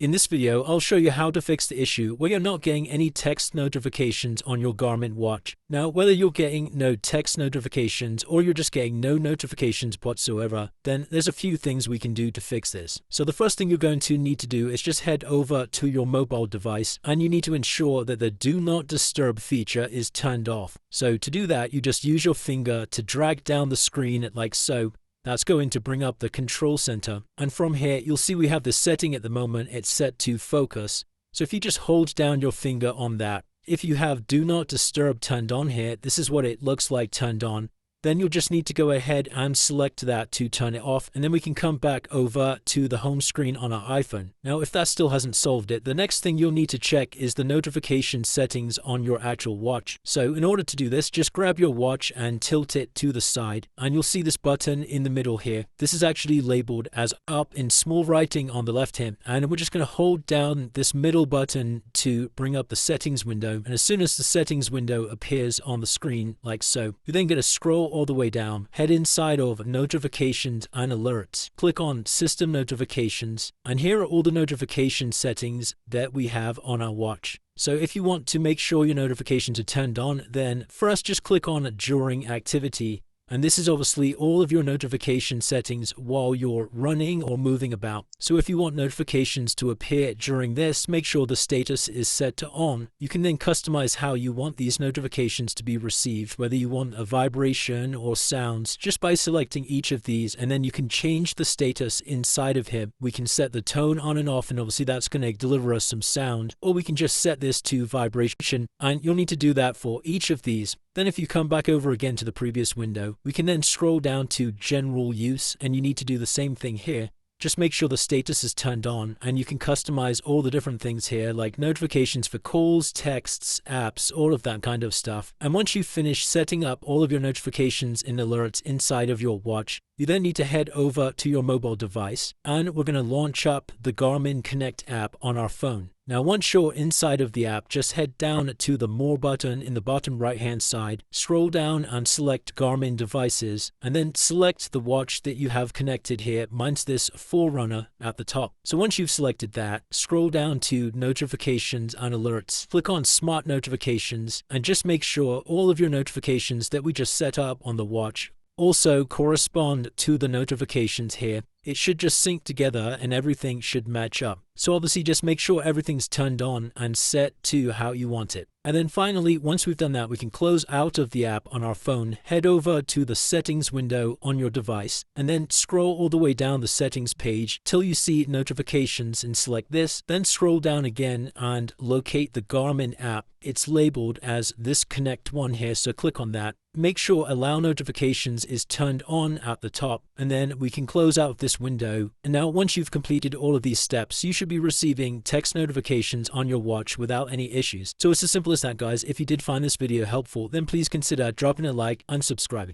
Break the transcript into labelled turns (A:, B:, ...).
A: In this video, I'll show you how to fix the issue where you're not getting any text notifications on your Garmin watch. Now, whether you're getting no text notifications or you're just getting no notifications whatsoever, then there's a few things we can do to fix this. So the first thing you're going to need to do is just head over to your mobile device and you need to ensure that the Do Not Disturb feature is turned off. So to do that, you just use your finger to drag down the screen like so. That's going to bring up the control center. And from here, you'll see we have the setting at the moment. It's set to focus. So if you just hold down your finger on that, if you have Do Not Disturb turned on here, this is what it looks like turned on. Then you'll just need to go ahead and select that to turn it off, and then we can come back over to the home screen on our iPhone. Now, if that still hasn't solved it, the next thing you'll need to check is the notification settings on your actual watch. So in order to do this, just grab your watch and tilt it to the side, and you'll see this button in the middle here. This is actually labeled as up in small writing on the left hand, and we're just going to hold down this middle button to bring up the settings window. And as soon as the settings window appears on the screen like so, you're then going to scroll all the way down, head inside of notifications and alerts, click on system notifications, and here are all the notification settings that we have on our watch. So if you want to make sure your notifications are turned on, then first just click on during activity. And this is obviously all of your notification settings while you're running or moving about. So if you want notifications to appear during this, make sure the status is set to on. You can then customize how you want these notifications to be received, whether you want a vibration or sounds, just by selecting each of these, and then you can change the status inside of here. We can set the tone on and off, and obviously that's going to deliver us some sound, or we can just set this to vibration, and you'll need to do that for each of these. Then if you come back over again to the previous window, we can then scroll down to general use, and you need to do the same thing here. Just make sure the status is turned on, and you can customize all the different things here, like notifications for calls, texts, apps, all of that kind of stuff. And once you finish setting up all of your notifications and alerts inside of your watch, you then need to head over to your mobile device, and we're going to launch up the Garmin Connect app on our phone. Now, once you're inside of the app, just head down to the More button in the bottom right-hand side, scroll down and select Garmin Devices, and then select the watch that you have connected here. Mine's this Forerunner at the top. So once you've selected that, scroll down to Notifications and Alerts, click on Smart Notifications, and just make sure all of your notifications that we just set up on the watch also correspond to the notifications here. It should just sync together and everything should match up. So obviously just make sure everything's turned on and set to how you want it. And then finally, once we've done that, we can close out of the app on our phone, head over to the settings window on your device, and then scroll all the way down the settings page till you see notifications and select this. Then scroll down again and locate the Garmin app. It's labeled as this Connect one here, so click on that. Make sure Allow Notifications is turned on at the top, and then we can close out of this window. And now once you've completed all of these steps, you should be receiving text notifications on your watch without any issues. So it's as simple as that, guys. If you did find this video helpful, then please consider dropping a like and subscribing.